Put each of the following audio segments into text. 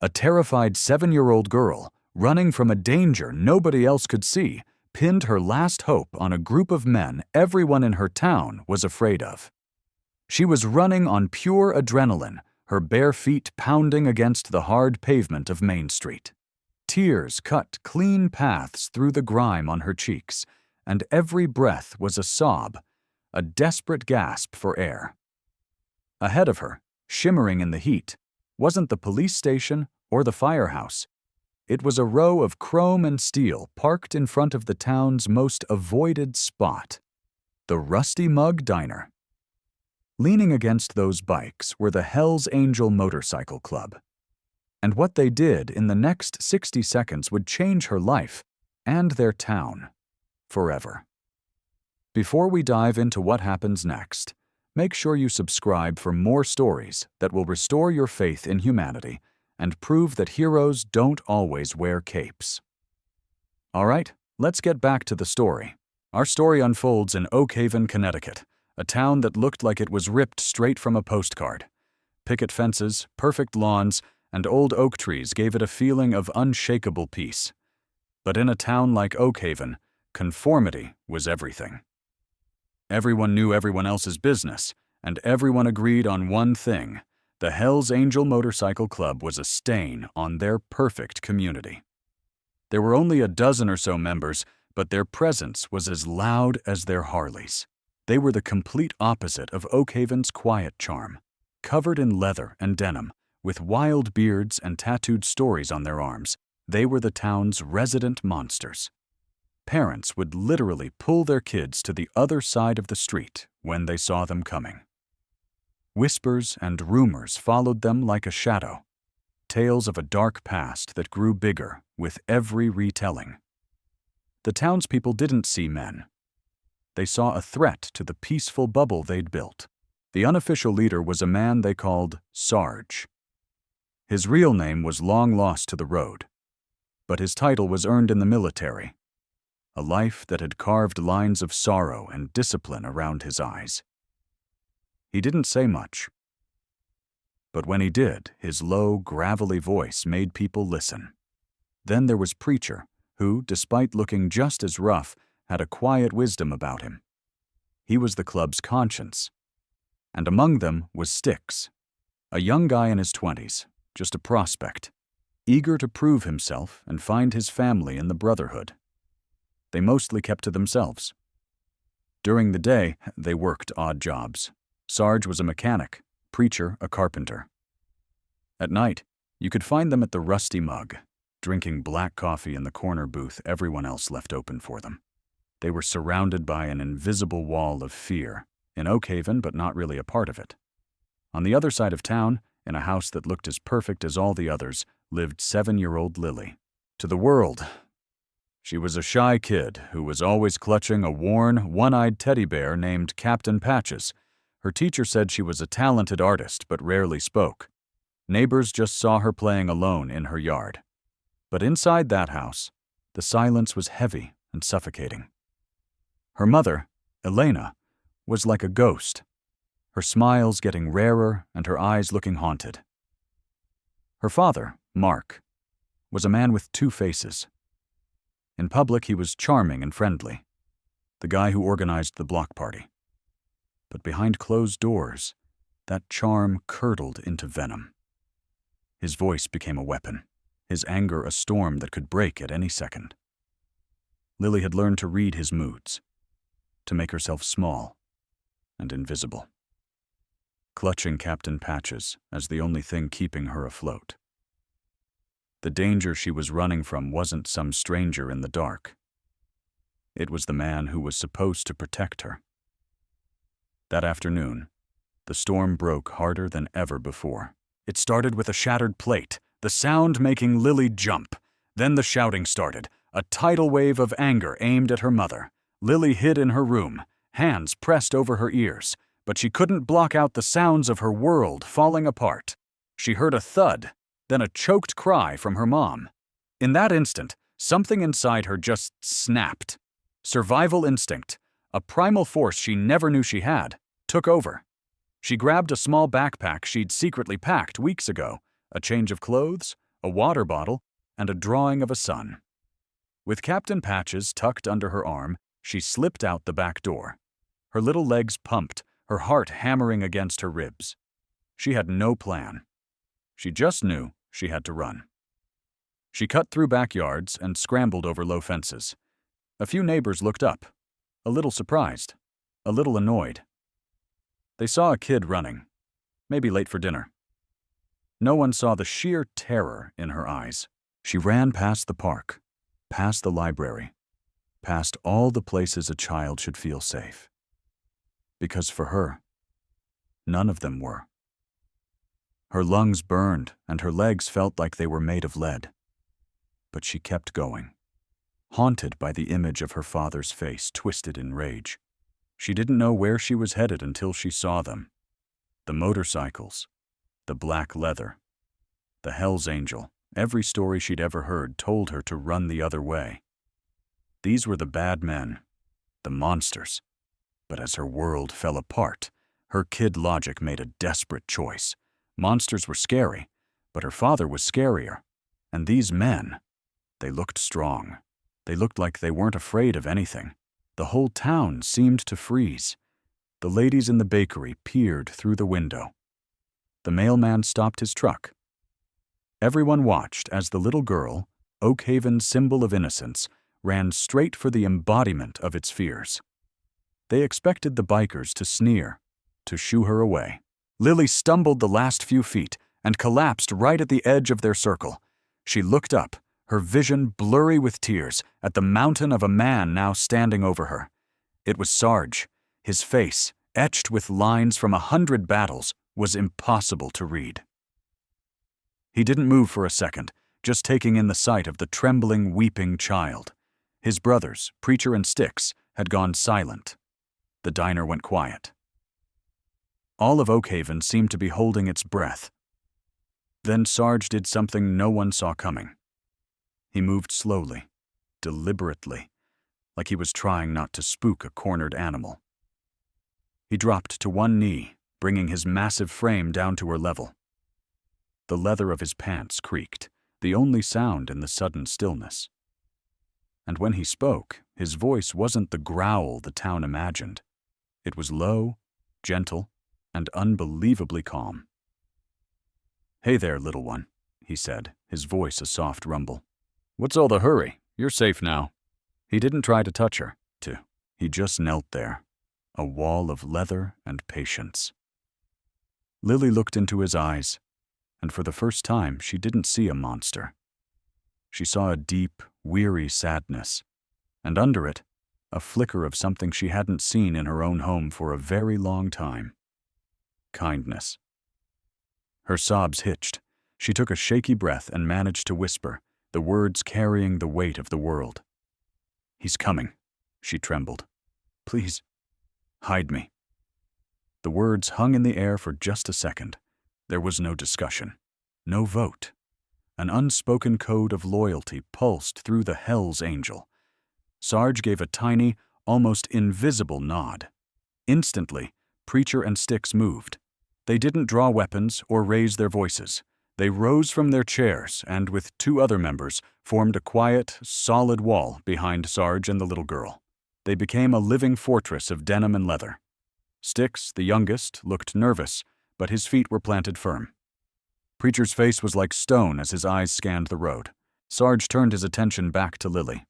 A terrified 7-year-old girl, running from a danger nobody else could see, pinned her last hope on a group of men everyone in her town was afraid of. She was running on pure adrenaline, her bare feet pounding against the hard pavement of Main Street. Tears cut clean paths through the grime on her cheeks, and every breath was a sob, a desperate gasp for air. Ahead of her, shimmering in the heat, wasn't the police station or the firehouse. It was a row of chrome and steel parked in front of the town's most avoided spot, the Rusty Mug Diner. Leaning against those bikes were the Hell's Angel Motorcycle Club. And what they did in the next 60 seconds would change her life and their town forever. Before we dive into what happens next, make sure you subscribe for more stories that will restore your faith in humanity and prove that heroes don't always wear capes. All right, let's get back to the story. Our story unfolds in Oak Haven, Connecticut, a town that looked like it was ripped straight from a postcard. Picket fences, perfect lawns, and old oak trees gave it a feeling of unshakable peace. But in a town like Oak Haven, conformity was everything. Everyone knew everyone else's business, and everyone agreed on one thing: the Hell's Angel Motorcycle Club was a stain on their perfect community. There were only a dozen or so members, but their presence was as loud as their Harleys. They were the complete opposite of Oak Haven's quiet charm. Covered in leather and denim, with wild beards and tattooed stories on their arms, they were the town's resident monsters. Parents would literally pull their kids to the other side of the street when they saw them coming. Whispers and rumors followed them like a shadow, tales of a dark past that grew bigger with every retelling. The townspeople didn't see men. They saw a threat to the peaceful bubble they'd built. The unofficial leader was a man they called Sarge. His real name was long lost to the road, but his title was earned in the military, a life that had carved lines of sorrow and discipline around his eyes. He didn't say much, but when he did, his low, gravelly voice made people listen. Then there was Preacher, who, despite looking just as rough, had a quiet wisdom about him. He was the club's conscience. And among them was Styx, a young guy in his 20s, just a prospect, eager to prove himself and find his family in the Brotherhood. They mostly kept to themselves. During the day, they worked odd jobs. Sarge was a mechanic, Preacher a carpenter. At night, you could find them at the Rusty Mug, drinking black coffee in the corner booth everyone else left open for them. They were surrounded by an invisible wall of fear, in Oak Haven but not really a part of it. On the other side of town, in a house that looked as perfect as all the others, lived 7-year-old Lily. To the world, she was a shy kid who was always clutching a worn, one-eyed teddy bear named Captain Patches. Her teacher said she was a talented artist but rarely spoke. Neighbors just saw her playing alone in her yard. But inside that house, the silence was heavy and suffocating. Her mother, Elena, was like a ghost, her smiles getting rarer and her eyes looking haunted. Her father, Mark, was a man with two faces. In public, he was charming and friendly, the guy who organized the block party. But behind closed doors, that charm curdled into venom. His voice became a weapon, his anger a storm that could break at any second. Lily had learned to read his moods, to make herself small and invisible, clutching Captain Patches as the only thing keeping her afloat. The danger she was running from wasn't some stranger in the dark. It was the man who was supposed to protect her. That afternoon, the storm broke harder than ever before. It started with a shattered plate, the sound making Lily jump. Then the shouting started, a tidal wave of anger aimed at her mother. Lily hid in her room, hands pressed over her ears, but she couldn't block out the sounds of her world falling apart. She heard a thud, then a choked cry from her mom. In that instant, something inside her just snapped. Survival instinct, a primal force she never knew she had, took over. She grabbed a small backpack she'd secretly packed weeks ago, a change of clothes, a water bottle, and a drawing of a sun. With Captain Patches tucked under her arm, she slipped out the back door. Her little legs pumped, her heart hammering against her ribs. She had no plan. She just knew she had to run. She cut through backyards and scrambled over low fences. A few neighbors looked up, a little surprised, a little annoyed. They saw a kid running, maybe late for dinner. No one saw the sheer terror in her eyes. She ran past the park, past the library, past all the places a child should feel safe. Because for her, none of them were. Her lungs burned and her legs felt like they were made of lead. But she kept going, haunted by the image of her father's face twisted in rage. She didn't know where she was headed until she saw them. The motorcycles, the black leather, the Hell's Angel. Every story she'd ever heard told her to run the other way. These were the bad men, the monsters. But as her world fell apart, her kid logic made a desperate choice. Monsters were scary, but her father was scarier. And these men, they looked strong. They looked like they weren't afraid of anything. The whole town seemed to freeze. The ladies in the bakery peered through the window. The mailman stopped his truck. Everyone watched as the little girl, Oak Haven's symbol of innocence, ran straight for the embodiment of its fears. They expected the bikers to sneer, to shoo her away. Lily stumbled the last few feet and collapsed right at the edge of their circle. She looked up, her vision blurry with tears, at the mountain of a man now standing over her. It was Sarge. His face, etched with lines from 100 battles, was impossible to read. He didn't move for a second, just taking in the sight of the trembling, weeping child. His brothers, Preacher and Sticks, had gone silent. The diner went quiet. All of Oak Haven seemed to be holding its breath. Then Sarge did something no one saw coming. He moved slowly, deliberately, like he was trying not to spook a cornered animal. He dropped to one knee, bringing his massive frame down to her level. The leather of his pants creaked, the only sound in the sudden stillness. And when he spoke, his voice wasn't the growl the town imagined. It was low, gentle, and unbelievably calm. "Hey there, little one," he said, his voice a soft rumble. "What's all the hurry? You're safe now." He didn't try to touch her, he just knelt there, a wall of leather and patience. Lily looked into his eyes, and for the first time she didn't see a monster. She saw a deep, weary sadness, and under it, a flicker of something she hadn't seen in her own home for a very long time. Kindness. Her sobs hitched. She took a shaky breath and managed to whisper, the words carrying the weight of the world. "He's coming," she trembled. "Please, hide me." The words hung in the air for just a second. There was no discussion, no vote. An unspoken code of loyalty pulsed through the Hell's Angel. Sarge gave a tiny, almost invisible nod. Instantly, Preacher and Sticks moved. They didn't draw weapons or raise their voices. They rose from their chairs and, with 2 other members, formed a quiet, solid wall behind Sarge and the little girl. They became a living fortress of denim and leather. Sticks, the youngest, looked nervous, but his feet were planted firm. Preacher's face was like stone as his eyes scanned the road. Sarge turned his attention back to Lily.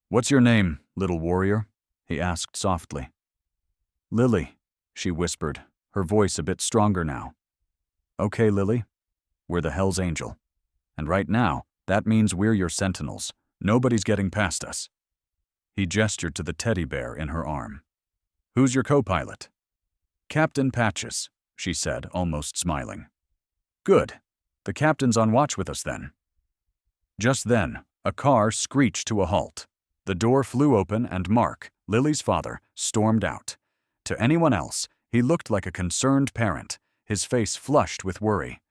"What's your name, little warrior?" he asked softly. "Lily," she whispered, her voice a bit stronger now. "Okay, Lily. We're the Hell's Angel. And right now, that means we're your sentinels. Nobody's getting past us." He gestured to the teddy bear in her arm. "Who's your co-pilot?" "Captain Patches," she said, almost smiling. "Good. The captain's on watch with us then." Just then, a car screeched to a halt. The door flew open and Mark, Lily's father, stormed out. To anyone else, he looked like a concerned parent, his face flushed with worry.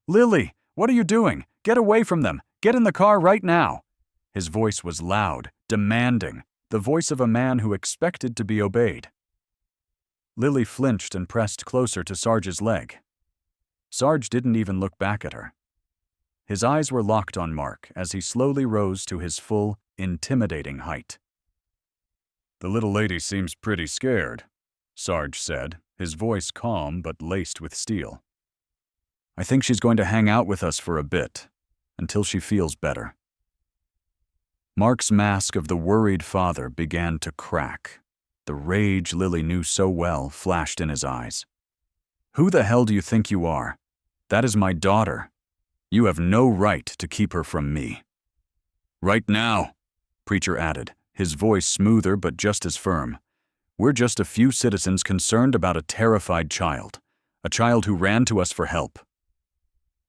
"Lily, what are you doing? Get away from them! Get in the car right now!" His voice was loud, demanding, the voice of a man who expected to be obeyed. Lily flinched and pressed closer to Sarge's leg. Sarge didn't even look back at her. His eyes were locked on Mark as he slowly rose to his full, intimidating height. "The little lady seems pretty scared," Sarge said, his voice calm but laced with steel. "I think she's going to hang out with us for a bit, until she feels better." Mark's mask of the worried father began to crack. The rage Lily knew so well flashed in his eyes. "Who the hell do you think you are? That is my daughter. You have no right to keep her from me." "Right now," Preacher added, his voice smoother but just as firm. "We're just a few citizens concerned about a terrified child, a child who ran to us for help."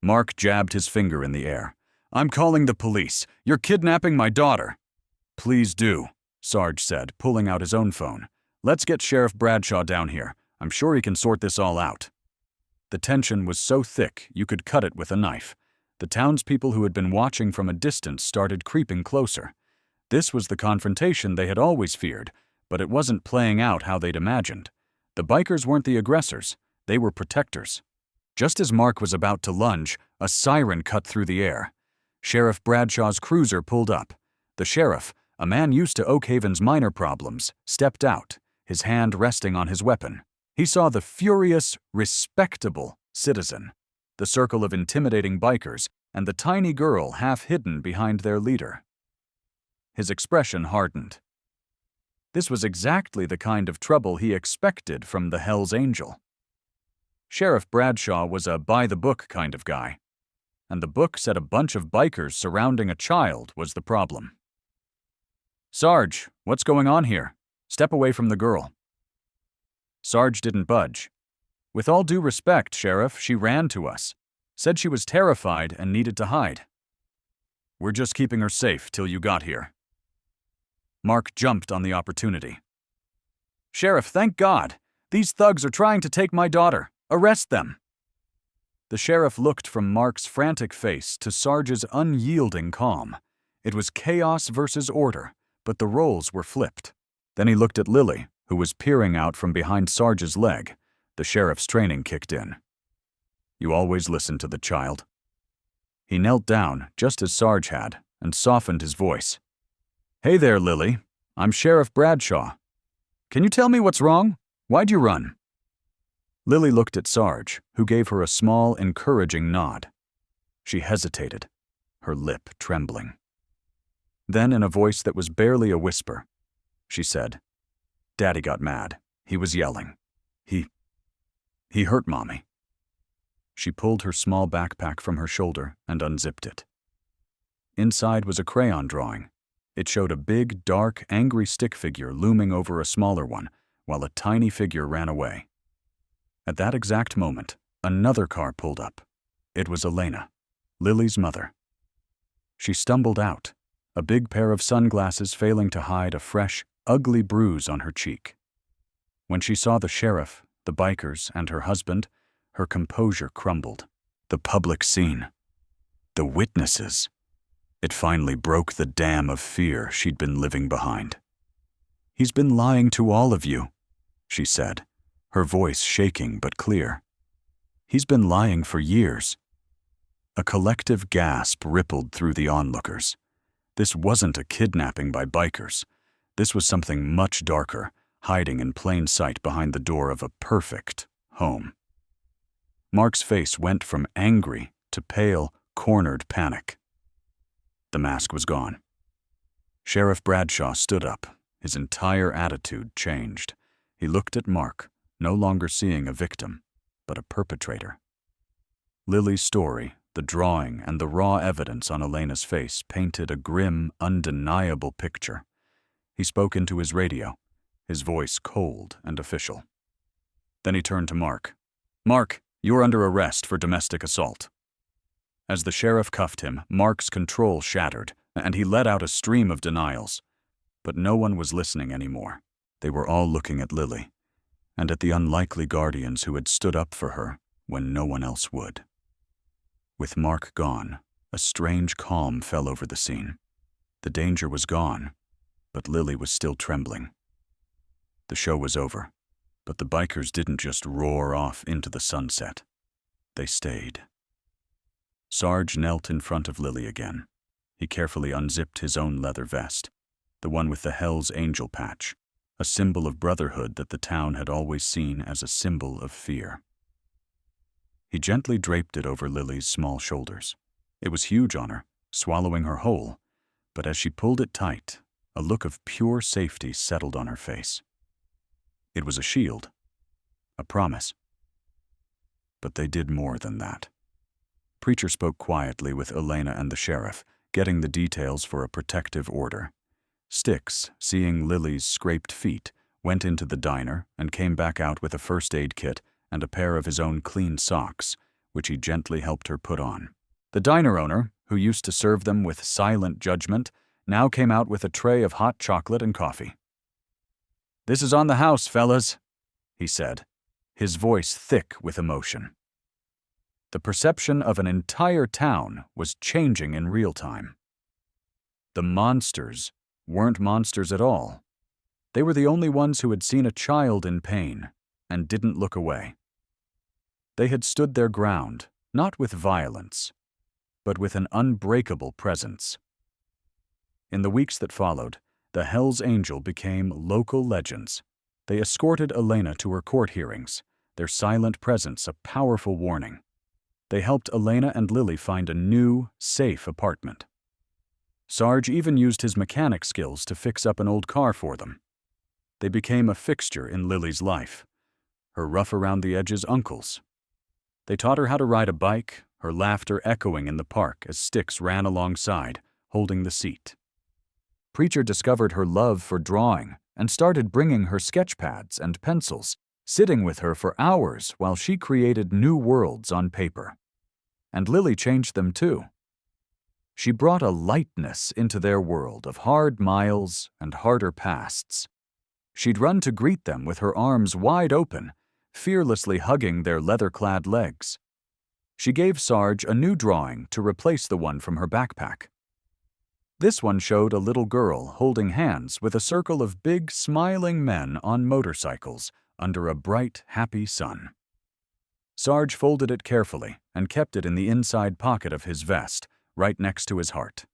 Mark jabbed his finger in the air. "I'm calling the police. You're kidnapping my daughter." "Please do," Sarge said, pulling out his own phone. "Let's get Sheriff Bradshaw down here. I'm sure he can sort this all out." The tension was so thick you could cut it with a knife. The townspeople who had been watching from a distance started creeping closer. This was the confrontation they had always feared, but it wasn't playing out how they'd imagined. The bikers weren't the aggressors, they were protectors. Just as Mark was about to lunge, a siren cut through the air. Sheriff Bradshaw's cruiser pulled up. The sheriff, a man used to Oak Haven's minor problems, stepped out, his hand resting on his weapon. He saw the furious, respectable citizen, the circle of intimidating bikers, and the tiny girl half hidden behind their leader. His expression hardened. This was exactly the kind of trouble he expected from the Hell's Angel. Sheriff Bradshaw was a by-the-book kind of guy, and the book said a bunch of bikers surrounding a child was the problem. "Sarge, what's going on here? Step away from the girl." Sarge didn't budge. "With all due respect, Sheriff, she ran to us. Said she was terrified and needed to hide." "We're just keeping her safe till you got here." Mark jumped on the opportunity. "Sheriff, thank God! These thugs are trying to take my daughter. Arrest them!" The sheriff looked from Mark's frantic face to Sarge's unyielding calm. It was chaos versus order, but the roles were flipped. Then he looked at Lily, who was peering out from behind Sarge's leg. The sheriff's training kicked in. "You always listen to the child." He knelt down, just as Sarge had, and softened his voice. "Hey there, Lily. I'm Sheriff Bradshaw. Can you tell me what's wrong? Why'd you run?" Lily looked at Sarge, who gave her a small, encouraging nod. She hesitated, her lip trembling. Then, in a voice that was barely a whisper, she said, "Daddy got mad. He was yelling. He hurt Mommy." She pulled her small backpack from her shoulder and unzipped it. Inside was a crayon drawing. It showed a big, dark, angry stick figure looming over a smaller one, while a tiny figure ran away. At that exact moment, another car pulled up. It was Elena, Lily's mother. She stumbled out, a big pair of sunglasses failing to hide a fresh, ugly bruise on her cheek. When she saw the sheriff, the bikers, and her husband, her composure crumbled. The public scene. The witnesses. It finally broke the dam of fear she'd been living behind. "He's been lying to all of you," she said, her voice shaking but clear. "He's been lying for years." A collective gasp rippled through the onlookers. This wasn't a kidnapping by bikers. This was something much darker, hiding in plain sight behind the door of a perfect home. Mark's face went from angry to pale, cornered panic. The mask was gone. Sheriff Bradshaw stood up. His entire attitude changed. He looked at Mark, no longer seeing a victim, but a perpetrator. Lily's story, the drawing, and the raw evidence on Elena's face painted a grim, undeniable picture. He spoke into his radio, his voice cold and official. Then he turned to Mark. "Mark, you're under arrest for domestic assault." As the sheriff cuffed him, Mark's control shattered, and he let out a stream of denials. But no one was listening anymore. They were all looking at Lily, and at the unlikely guardians who had stood up for her when no one else would. With Mark gone, a strange calm fell over the scene. The danger was gone, but Lily was still trembling. The show was over, but the bikers didn't just roar off into the sunset. They stayed. Sarge knelt in front of Lily again. He carefully unzipped his own leather vest, the one with the Hell's Angel patch, a symbol of brotherhood that the town had always seen as a symbol of fear. He gently draped it over Lily's small shoulders. It was huge on her, swallowing her whole, but as she pulled it tight, a look of pure safety settled on her face. It was a shield, a promise. But they did more than that. Preacher spoke quietly with Elena and the sheriff, getting the details for a protective order. Styx, seeing Lily's scraped feet, went into the diner and came back out with a first aid kit and a pair of his own clean socks, which he gently helped her put on. The diner owner, who used to serve them with silent judgment, now came out with a tray of hot chocolate and coffee. "This is on the house, fellas," he said, his voice thick with emotion. The perception of an entire town was changing in real time. The monsters weren't monsters at all. They were the only ones who had seen a child in pain and didn't look away. They had stood their ground, not with violence, but with an unbreakable presence. In the weeks that followed, the Hell's Angel became local legends. They escorted Elena to her court hearings, their silent presence a powerful warning. They helped Elena and Lily find a new, safe apartment. Sarge even used his mechanic skills to fix up an old car for them. They became a fixture in Lily's life, her rough-around-the-edges uncles. They taught her how to ride a bike, her laughter echoing in the park as Styx ran alongside, holding the seat. Preacher discovered her love for drawing and started bringing her sketch pads and pencils, sitting with her for hours while she created new worlds on paper. And Lily changed them too. She brought a lightness into their world of hard miles and harder pasts. She'd run to greet them with her arms wide open, fearlessly hugging their leather-clad legs. She gave Sarge a new drawing to replace the one from her backpack. This one showed a little girl holding hands with a circle of big, smiling men on motorcycles under a bright, happy sun. Sarge folded it carefully and kept it in the inside pocket of his vest, right next to his heart.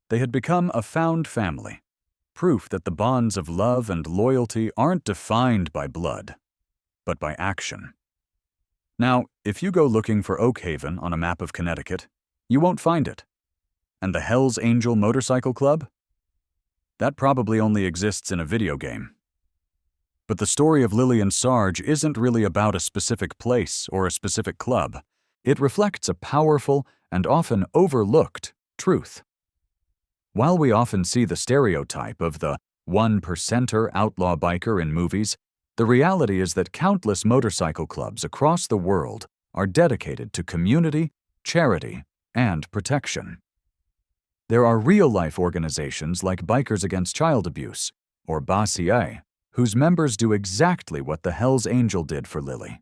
They had become a found family, proof that the bonds of love and loyalty aren't defined by blood, but by action. Now, if you go looking for Oak Haven on a map of Connecticut, you won't find it. And the Hell's Angel Motorcycle Club? That probably only exists in a video game. But the story of Lily and Sarge isn't really about a specific place or a specific club. It reflects a powerful and often overlooked truth. While we often see the stereotype of the 1%er outlaw biker in movies, the reality is that countless motorcycle clubs across the world are dedicated to community, charity, and protection. There are real-life organizations like Bikers Against Child Abuse, or BACA, whose members do exactly what the Hell's Angel did for Lily.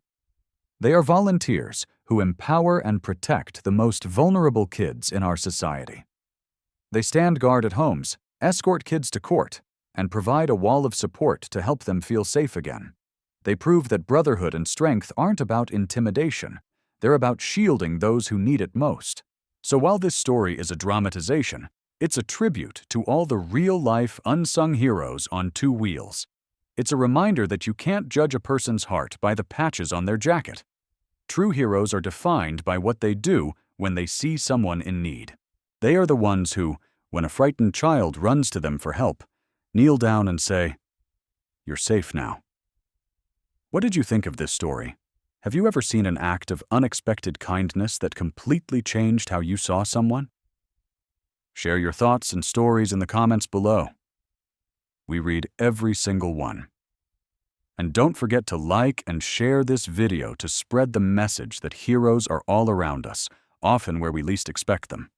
They are volunteers who empower and protect the most vulnerable kids in our society. They stand guard at homes, escort kids to court, and provide a wall of support to help them feel safe again. They prove that brotherhood and strength aren't about intimidation. They're about shielding those who need it most. So while this story is a dramatization, it's a tribute to all the real-life, unsung heroes on two wheels. It's a reminder that you can't judge a person's heart by the patches on their jacket. True heroes are defined by what they do when they see someone in need. They are the ones who, when a frightened child runs to them for help, kneel down and say, "You're safe now." What did you think of this story? Have you ever seen an act of unexpected kindness that completely changed how you saw someone? Share your thoughts and stories in the comments below. We read every single one. And don't forget to like and share this video to spread the message that heroes are all around us, often where we least expect them.